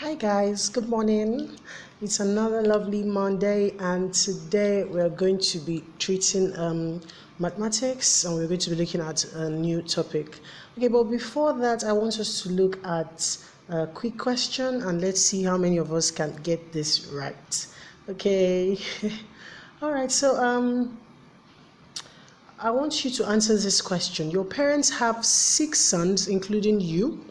Hi guys, good morning. It's another lovely Monday, and today we're going to be treating mathematics, and we're going to be looking at a new topic. Okay, but before that, I want us to look at a quick question, and let's see how many of us can get this right. Okay. All right, so I want you to answer this question. Your parents have 6 sons, including you,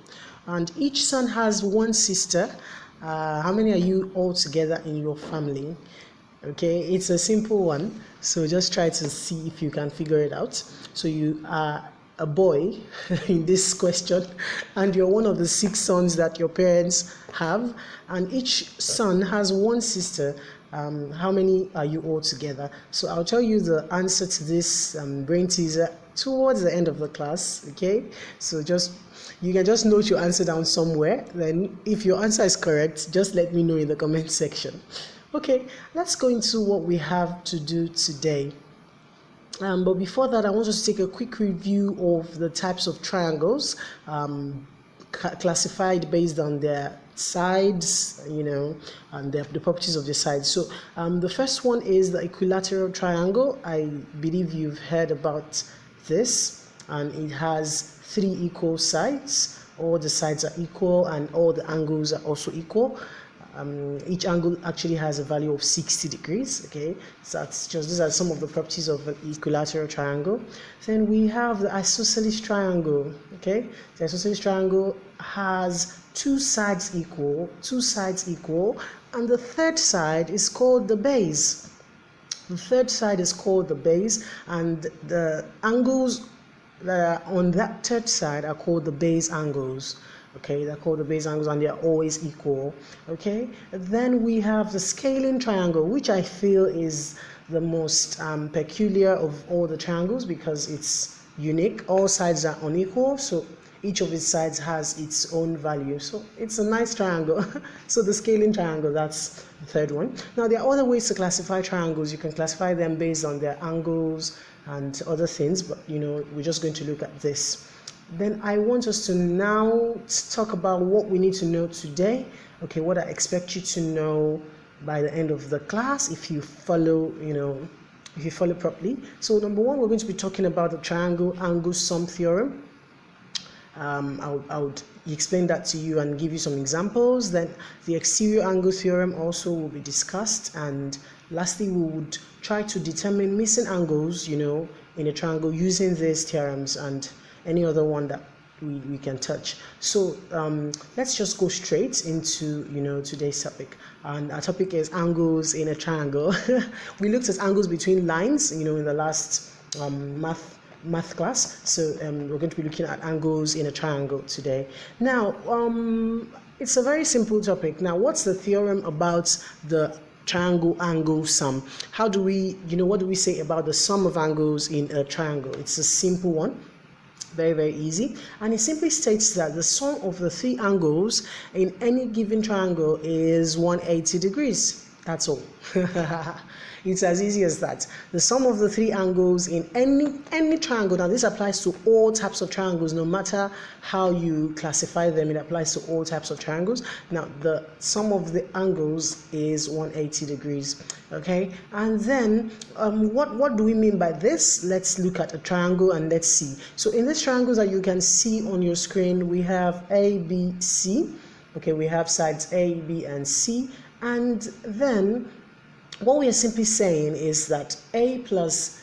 and each son has one sister. How many are you all together in your family? Okay, it's a simple one, so just try to see if you can figure it out. So you are a boy in this question, and you're one of the 6 sons that your parents have, and each son has one sister. How many are you all together? So I'll tell you the answer to this brain teaser towards the end of the class. Okay, so you can just note your answer down somewhere. Then if your answer is correct, just let me know in the comment section. Okay, let's go into what we have to do today. But before that, I want us to take a quick review of the types of triangles classified based on their sides, and the properties of the sides. So the first one is the equilateral triangle. I believe you've heard about this, and it has 3 equal sides. All the sides are equal and all the angles are also equal. Each angle actually has a value of 60 degrees. Okay, so these are some of the properties of an equilateral triangle. Then we have the isosceles triangle. Okay, the isosceles triangle has 2 sides equal, and the third side is called the base. The third side is called the base, and the angles that are on that third side are called the base angles. Okay, they're called the base angles, and they're always equal. Okay, then we have the scaling triangle, which I feel is the most peculiar of all the triangles because it's unique. All sides are unequal, so each of its sides has its own value. So it's a nice triangle. So the scaling triangle, that's the third one. Now there are other ways to classify triangles. You can classify them based on their angles and other things, but we're just going to look at this. Then I want us to now talk about what we need to know today. Okay, what I expect you to know by the end of the class if you follow, properly. So number one, we're going to be talking about the triangle angle sum theorem. I would explain that to you and give you some examples. Then the exterior angle theorem also will be discussed, and lastly we would try to determine missing angles in a triangle using these theorems and any other one that we can touch. So let's just go straight into today's topic, and our topic is angles in a triangle. We looked at angles between lines in the last math class, so we're going to be looking at angles in a triangle today. Now it's a very simple topic. Now what's the theorem about the triangle angle sum? How do we what do we say about the sum of angles in a triangle? It's a simple one, very easy, and it simply states that the sum of the 3 angles in any given triangle is 180 degrees. That's all. It's as easy as that. The sum of the 3 angles in any triangle. Now this applies to all types of triangles, no matter how you classify them. It applies to all types of triangles. Now the sum of the angles is 180 degrees. Okay, and then what do we mean by this? Let's look at a triangle and let's see. So in this triangle that you can see on your screen, we have A, B, C. Okay, we have sides A, B, and C, and then what we are simply saying is that A plus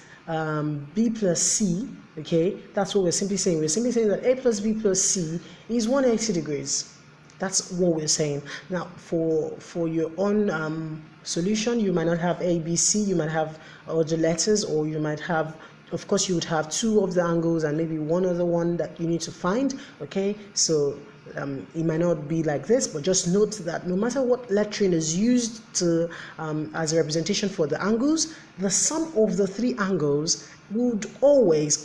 B plus C, okay, that's what we're simply saying. We're simply saying that A plus B plus C is 180 degrees. That's what we're saying. Now, for your own solution, you might not have A, B, C, you might have other letters, or you might have, of course, you would have 2 of the angles and maybe one other one that you need to find, okay? So it might not be like this, but just note that no matter what lettering is used to as a representation for the angles, the sum of the 3 angles would always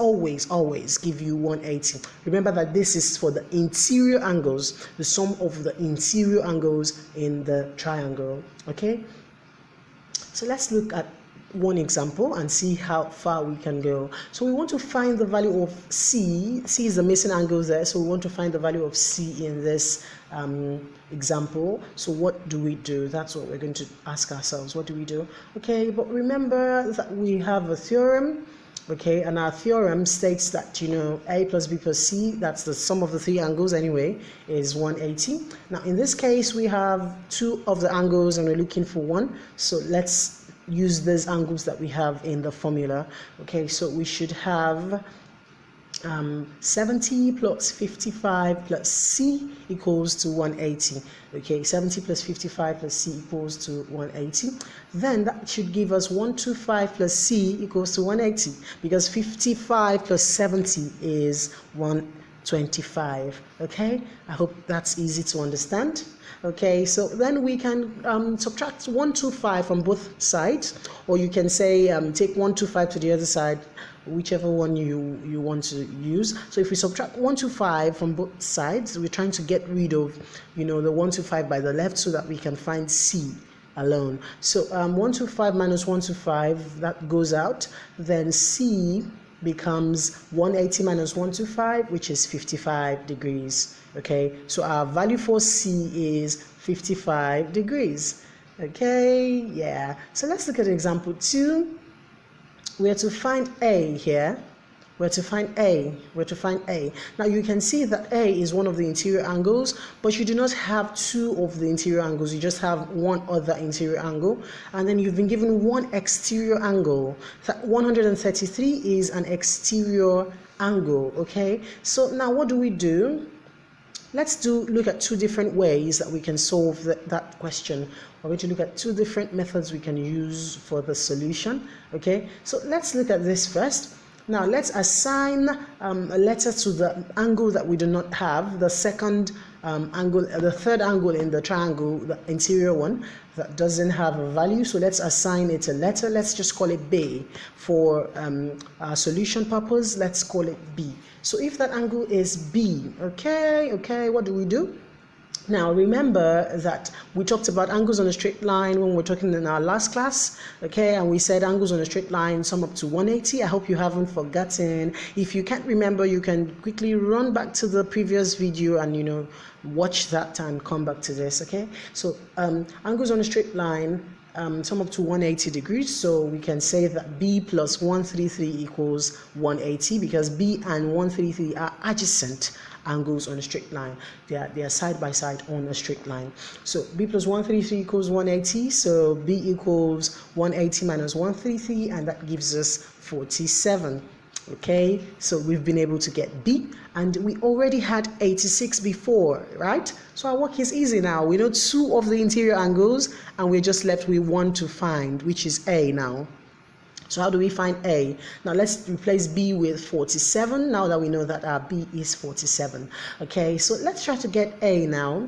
give you 180. Remember that this is for the interior angles, the sum of the interior angles in the triangle. Okay, so let's look at one example and see how far we can go. So we want to find the value of C. C is the missing angle there, so we want to find the value of C in this example. So what do we do? That's what we're going to ask ourselves. What do we do? Okay, but remember that we have a theorem. Okay, and our theorem states that, you know, A plus B plus C, that's the sum of the three angles anyway, is 180. Now in this case we have two of the angles and we're looking for one, so let's use these angles that we have in the formula. Okay, so we should have 70 plus 55 plus C equals to 180. Okay, 70 plus 55 plus C equals to 180. Then that should give us 125 plus C equals to 180, because 55 plus 70 is 125. Okay, I hope that's easy to understand. Okay, so then we can subtract 125 from both sides, or you can say take 125 to the other side, whichever one you want to use. So if we subtract 125 from both sides, we're trying to get rid of, you know, the 125 by the left so that we can find C alone. So 125 minus 125, that goes out. Then C becomes 180 minus 125, which is 55 degrees. Okay, so our value for C is 55 degrees. Okay, yeah. So let's look at example 2. We are to find A here. We're to find A. Now you can see that A is one of the interior angles, but you do not have two of the interior angles. You just have one other interior angle, and then you've been given one exterior angle. That 133 is an exterior angle. Okay, so now what do we do? Let's look at two different ways that we can solve that question. We're going to look at two different methods we can use for the solution. Okay, so let's look at this first. Now let's assign a letter to the angle that we do not have, the second angle, the third angle in the triangle, the interior one that doesn't have a value. So let's assign it a letter. Let's just call it B. For our solution purpose, let's call it B. So if that angle is B, okay, what do we do? Now remember that we talked about angles on a straight line when we were talking in our last class, okay, and we said angles on a straight line sum up to 180. I hope you haven't forgotten. If you can't remember, you can quickly run back to the previous video and, you know, watch that and come back to this. Okay, so angles on a straight line sum up to 180 degrees, so we can say that B plus 133 equals 180, because B and 133 are adjacent angles on a straight line. They are side by side on a straight line. So B plus 133 equals 180, so B equals 180 minus 133, and that gives us 47. Okay, so we've been able to get B, and we already had 86 before, right? So our work is easy now. We know two of the interior angles, and we're just left with one to find, which is A now. So how do we find A? Now let's replace B with 47, now that we know that our B is 47. Okay, so let's try to get A now.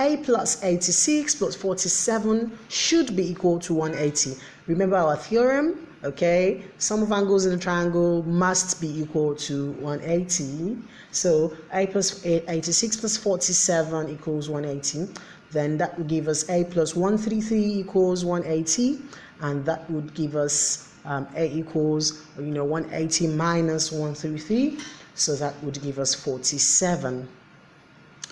A plus 86 plus 47 should be equal to 180. Remember our theorem? Okay, sum of angles in a triangle must be equal to 180. So A plus 86 plus 47 equals 180. Then that would give us A plus 133 equals 180, and that would give us A equals, 180 minus 133, so that would give us 47.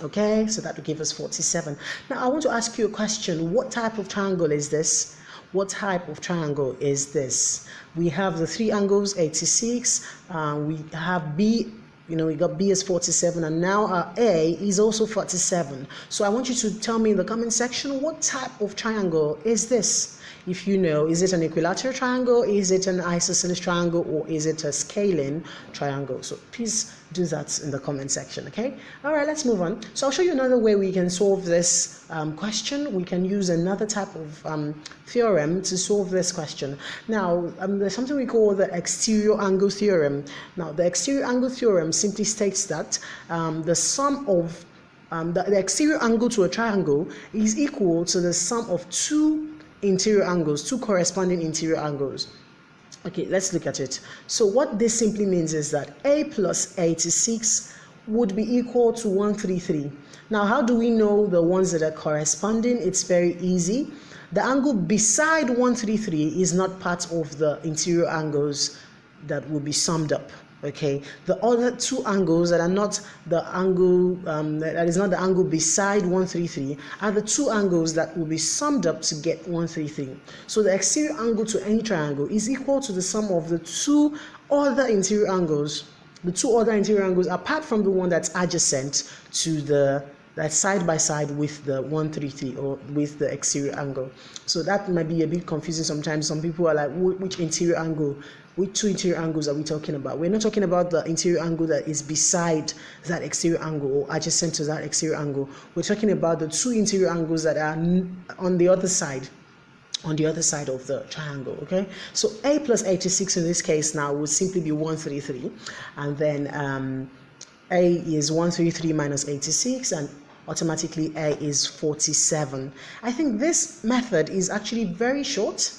Okay, so that would give us 47. Now I want to ask you a question. What type of triangle is this? What type of triangle is this? We have the three angles, 86, we have B, we got B as 47, and now our A is also 47. So I want you to tell me in the comment section, what type of triangle is this? If you know, is it an equilateral triangle, is it an isosceles triangle, or is it a scalene triangle? So please do that in the comment section, okay? All right, let's move on. So I'll show you another way we can solve this question. We can use another type of theorem to solve this question. Now, there's something we call the exterior angle theorem. Now, the exterior angle theorem simply states that the sum of the exterior angle to a triangle is equal to the sum of two interior angles, two corresponding interior angles. Okay, let's look at it. So what this simply means is that A plus 86 would be equal to 133. Now, how do we know the ones that are corresponding? It's very easy. The angle beside 133 is not part of the interior angles that will be summed up. Okay, the other two angles that are not the angle that is not the angle beside 133 are the two angles that will be summed up to get 133. So the exterior angle to any triangle is equal to the sum of the two other interior angles. The two other interior angles apart from the one that's adjacent to that's side by side with the 133 or with the exterior angle. So that might be a bit confusing sometimes. Some people are like, which interior angle, which two interior angles are we talking about? We're not talking about the interior angle that is beside that exterior angle or adjacent to that exterior angle. We're talking about the two interior angles that are on the other side of the triangle. Okay, so a plus 86 in this case now would simply be 133, and then a is 133 minus 86, and automatically a is 47. I think this method is actually very short.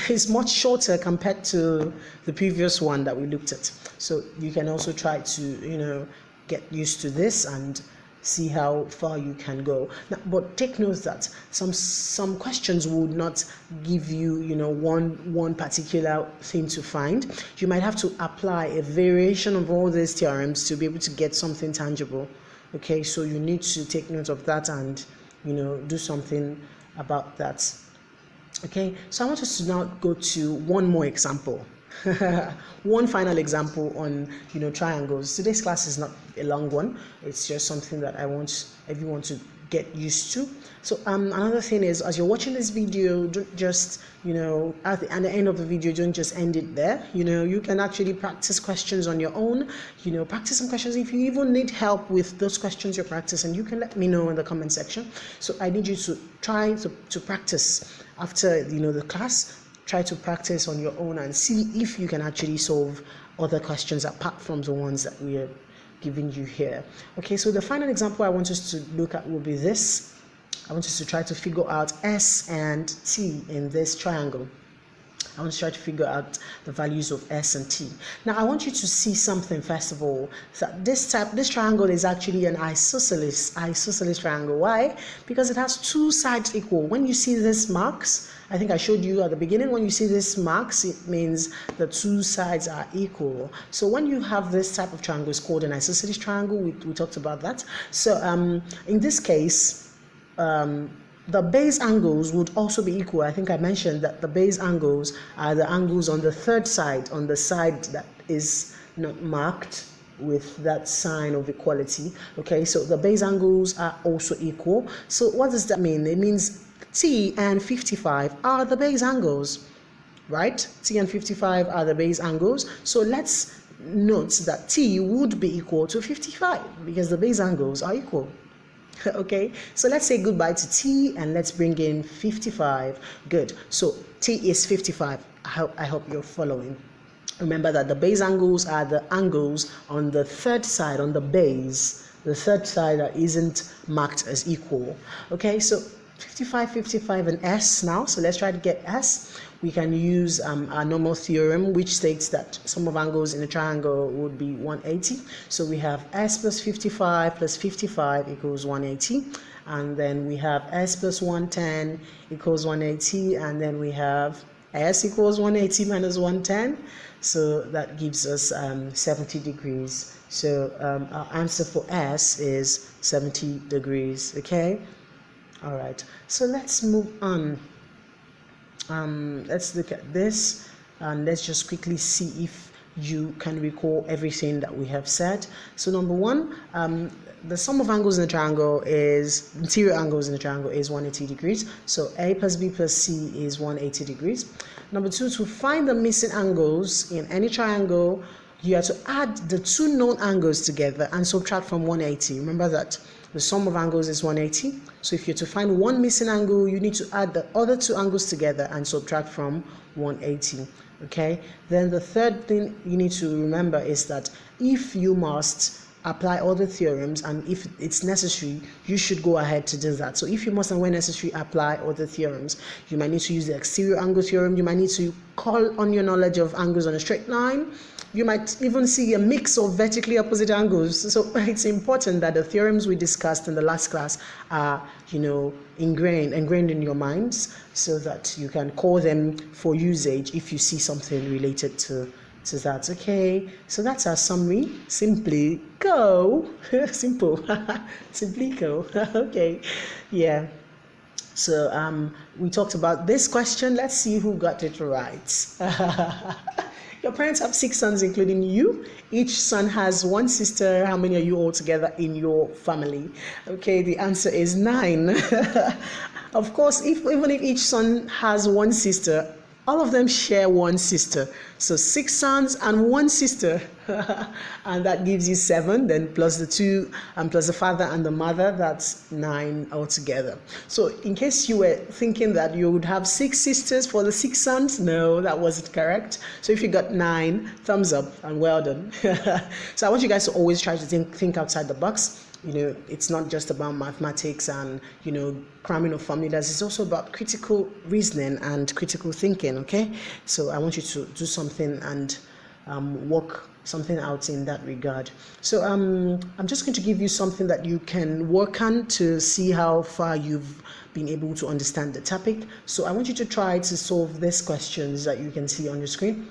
It's much shorter compared to the previous one that we looked at. So you can also try to get used to this and see how far you can go. Now, but take note that some questions would not give you one particular thing to find. You might have to apply a variation of all these theorems to be able to get something tangible. Okay, so you need to take note of that and do something about that. Okay, so I want us to now go to one more example. One final example on triangles. Today's class is not a long one. It's just something that I want everyone to get used to. So another thing is, as you're watching this video, don't just at the end of the video, don't just end it there. You can actually practice questions on your own. Practice some questions. If you even need help with those questions you're practicing, you can let me know in the comment section. So I need you to try to practice after the class. Try to practice on your own and see if you can actually solve other questions apart from the ones that we are giving you here. Okay, so the final example I want us to look at will be this. I want us to try to figure out S and T in this triangle. I want to try to figure out the values of S and T. Now, I want you to see something first of all. So this triangle is actually an isosceles triangle. Why? Because it has two sides equal. When you see this marks, I think I showed you at the beginning, when you see this marks, it means the two sides are equal. So when you have this type of triangle, it's called an isosceles triangle. We talked about that. So in this case, the base angles would also be equal. I think I mentioned that the base angles are the angles on the third side, on the side that is not marked with that sign of equality. Okay, so the base angles are also equal. So what does that mean? It means T and 55 are the base angles, right? T and 55 are the base angles. So let's note that T would be equal to 55 because the base angles are equal. Okay, so let's say goodbye to T and let's bring in 55. Good. So T is 55. I hope you're following. Remember that the base angles are the angles on the third side, on the base, the third side that isn't marked as equal. Okay, so 55, 55, and S now. So let's try to get S. We can use our normal theorem, which states that sum of angles in a triangle would be 180. So we have S plus 55 equals 180. And then we have S plus 110 equals 180. And then we have S equals 180 minus 110. So that gives us 70 degrees. So our answer for S is 70 degrees. Okay? All right. So let's move on. Let's look at this and let's just quickly see if you can recall everything that we have said. So number one, the sum of angles in a triangle is, interior angles in a triangle is 180 degrees. So A plus B plus C is 180 degrees. Number two, to find the missing angles in any triangle, you have to add the two known angles together and subtract from 180. Remember that the sum of angles is 180. So if you're to find one missing angle, you need to add the other two angles together and subtract from 180. Okay. Then the third thing you need to remember is that if you must apply other theorems and if it's necessary, you should go ahead to do that. So if you must and when necessary apply other theorems, you might need to use the exterior angle theorem. You might need to call on your knowledge of angles on a straight line. you might even see a mix of vertically opposite angles. So it's important that the theorems we discussed in the last class are, ingrained in your minds, so that you can call them for usage if you see something related to that. Okay, so that's our summary. Simply go. Simple. Simply go. Okay, yeah. So we talked about this question. Let's see who got it right. Your parents have 6 sons, including you. Each son has 1 sister. How many are you all together in your family? Okay, the answer is 9. Of course, even if each son has 1 sister, all of them share 1 sister. So 6 sons and 1 sister. And that gives you 7. Then plus the 2 and plus the father and the mother, that's 9 altogether. So in case you were thinking that you would have 6 sisters for the 6 sons, no, that wasn't correct. So if you got 9, thumbs up and well done. So I want you guys to always try to think outside the box. It's not just about mathematics and, cramming of formulas. It's also about critical reasoning and critical thinking, okay? So I want you to do something and work something out in that regard. So I'm just going to give you something that you can work on to see how far you've been able to understand the topic. So I want you to try to solve these questions that you can see on your screen.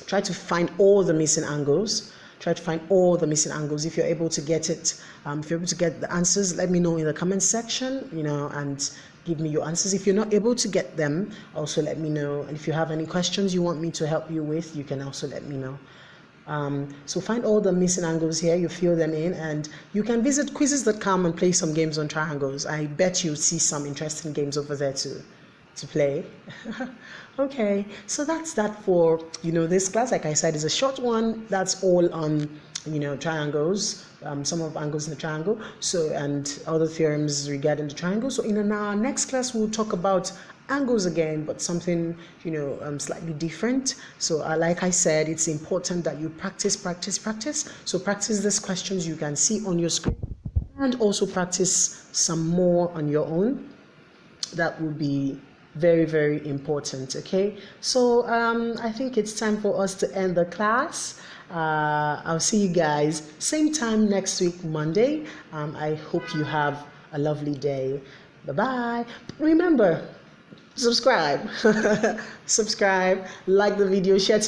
Try to find all the missing angles. Try to find all the missing angles. If you're able to get it, if you're able to get the answers, let me know in the comment section, and give me your answers. If you're not able to get them, also let me know. And if you have any questions you want me to help you with, you can also let me know. So find all the missing angles here, you fill them in, and you can visit quizzes.com and play some games on triangles. I bet you'll see some interesting games over there to play. Okay, so that's that for this class. Like I said, is a short one. That's all on triangles, some of angles in the triangle, so, and other theorems regarding the triangle. So in our next class we'll talk about angles again, but something slightly different. So like I said, it's important that you practice. So practice these questions you can see on your screen, and also practice some more on your own. That will be very, very important. Okay, so I think it's time for us to end the class. I'll see you guys same time next week, Monday. I hope you have a lovely day. Bye bye. Remember, subscribe. Subscribe, like the video, share